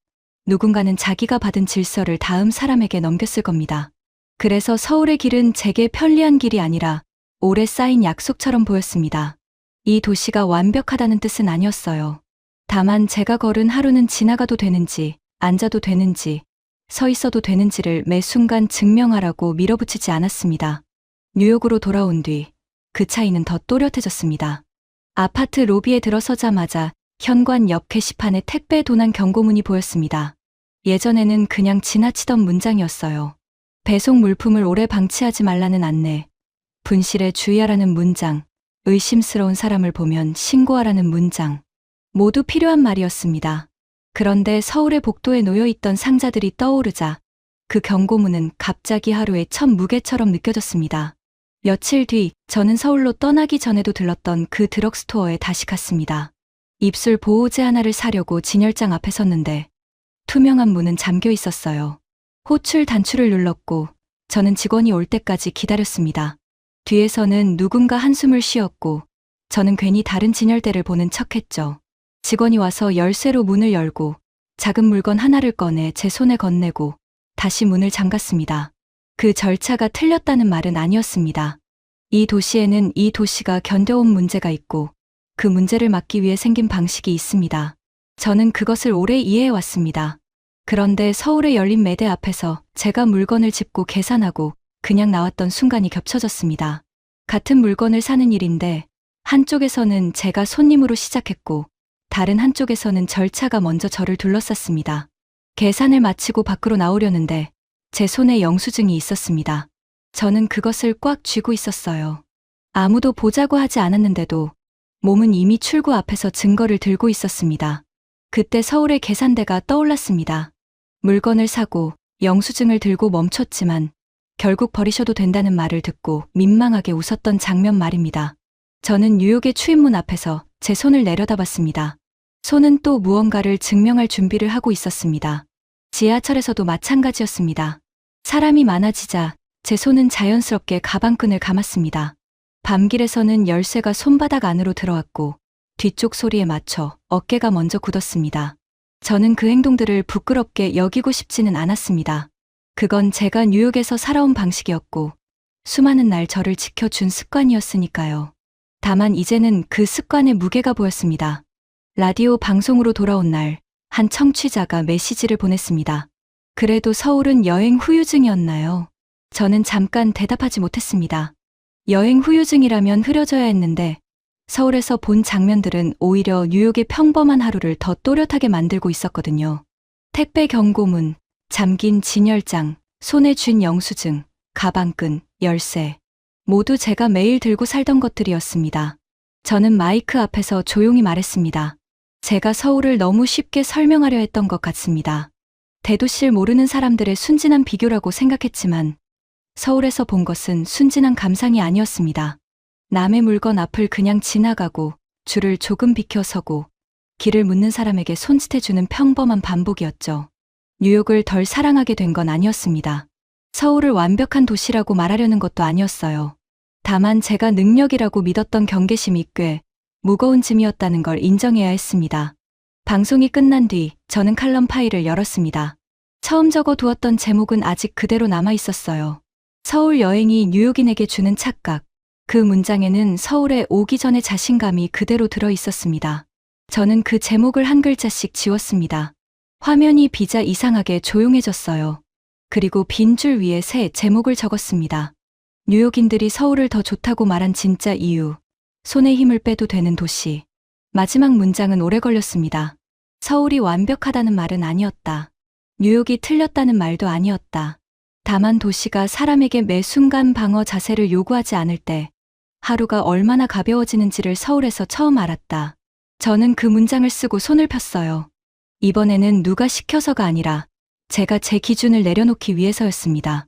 누군가는 자기가 받은 질서를 다음 사람에게 넘겼을 겁니다. 그래서 서울의 길은 제게 편리한 길이 아니라 오래 쌓인 약속처럼 보였습니다. 이 도시가 완벽하다는 뜻은 아니었어요. 다만 제가 걸은 하루는 지나가도 되는지, 앉아도 되는지, 서 있어도 되는지를 매 순간 증명하라고 밀어붙이지 않았습니다. 뉴욕으로 돌아온 뒤 그 차이는 더 또렷해졌습니다. 아파트 로비에 들어서자마자 현관 옆 게시판에 택배 도난 경고문이 보였습니다. 예전에는 그냥 지나치던 문장이었어요. 배송 물품을 오래 방치하지 말라는 안내, 분실에 주의하라는 문장, 의심스러운 사람을 보면 신고하라는 문장, 모두 필요한 말이었습니다. 그런데 서울의 복도에 놓여있던 상자들이 떠오르자 그 경고문은 갑자기 하루의 첫 무게처럼 느껴졌습니다. 며칠 뒤 저는 서울로 떠나기 전에도 들렀던 그 드럭스토어에 다시 갔습니다. 입술 보호제 하나를 사려고 진열장 앞에 섰는데 투명한 문은 잠겨 있었어요. 호출 단추를 눌렀고 저는 직원이 올 때까지 기다렸습니다. 뒤에서는 누군가 한숨을 쉬었고 저는 괜히 다른 진열대를 보는 척했죠. 직원이 와서 열쇠로 문을 열고 작은 물건 하나를 꺼내 제 손에 건네고 다시 문을 잠갔습니다. 그 절차가 틀렸다는 말은 아니었습니다. 이 도시에는 이 도시가 견뎌온 문제가 있고 그 문제를 막기 위해 생긴 방식이 있습니다. 저는 그것을 오래 이해해왔습니다. 그런데 서울에 열린 매대 앞에서 제가 물건을 짚고 계산하고 그냥 나왔던 순간이 겹쳐졌습니다. 같은 물건을 사는 일인데 한쪽에서는 제가 손님으로 시작했고 다른 한쪽에서는 절차가 먼저 저를 둘러쌌습니다. 계산을 마치고 밖으로 나오려는데 제 손에 영수증이 있었습니다. 저는 그것을 꽉 쥐고 있었어요. 아무도 보자고 하지 않았는데도 몸은 이미 출구 앞에서 증거를 들고 있었습니다. 그때 서울의 계산대가 떠올랐습니다. 물건을 사고 영수증을 들고 멈췄지만 결국 버리셔도 된다는 말을 듣고 민망하게 웃었던 장면 말입니다. 저는 뉴욕의 출입문 앞에서 제 손을 내려다봤습니다. 손은 또 무언가를 증명할 준비를 하고 있었습니다. 지하철에서도 마찬가지였습니다. 사람이 많아지자 제 손은 자연스럽게 가방끈을 감았습니다. 밤길에서는 열쇠가 손바닥 안으로 들어왔고 뒤쪽 소리에 맞춰 어깨가 먼저 굳었습니다. 저는 그 행동들을 부끄럽게 여기고 싶지는 않았습니다. 그건 제가 뉴욕에서 살아온 방식이었고 수많은 날 저를 지켜준 습관이었으니까요. 다만 이제는 그 습관의 무게가 보였습니다. 라디오 방송으로 돌아온 날, 한 청취자가 메시지를 보냈습니다. 그래도 서울은 여행 후유증이었나요? 저는 잠깐 대답하지 못했습니다. 여행 후유증이라면 흐려져야 했는데 서울에서 본 장면들은 오히려 뉴욕의 평범한 하루를 더 또렷하게 만들고 있었거든요. 택배 경고문, 잠긴 진열장, 손에 쥔 영수증, 가방끈, 열쇠. 모두 제가 매일 들고 살던 것들이었습니다. 저는 마이크 앞에서 조용히 말했습니다. 제가 서울을 너무 쉽게 설명하려 했던 것 같습니다. 대도시를 모르는 사람들의 순진한 비교라고 생각했지만 서울에서 본 것은 순진한 감상이 아니었습니다. 남의 물건 앞을 그냥 지나가고 줄을 조금 비켜서고 길을 묻는 사람에게 손짓해주는 평범한 반복이었죠. 뉴욕을 덜 사랑하게 된 건 아니었습니다. 서울을 완벽한 도시라고 말하려는 것도 아니었어요. 다만 제가 능력이라고 믿었던 경계심이 꽤 무거운 짐이었다는 걸 인정해야 했습니다. 방송이 끝난 뒤 저는 칼럼 파일을 열었습니다. 처음 적어두었던 제목은 아직 그대로 남아 있었어요. 서울 여행이 뉴욕인에게 주는 착각. 그 문장에는 서울에 오기 전의 자신감이 그대로 들어 있었습니다. 저는 그 제목을 한 글자씩 지웠습니다. 화면이 비자 이상하게 조용해졌어요. 그리고 빈 줄 위에 새 제목을 적었습니다. 뉴욕인들이 서울을 더 좋다고 말한 진짜 이유. 손에 힘을 빼도 되는 도시. 마지막 문장은 오래 걸렸습니다. 서울이 완벽하다는 말은 아니었다. 뉴욕이 틀렸다는 말도 아니었다. 다만 도시가 사람에게 매 순간 방어 자세를 요구하지 않을 때 하루가 얼마나 가벼워지는지를 서울에서 처음 알았다. 저는 그 문장을 쓰고 손을 폈어요. 이번에는 누가 시켜서가 아니라 제가 제 기준을 내려놓기 위해서였습니다.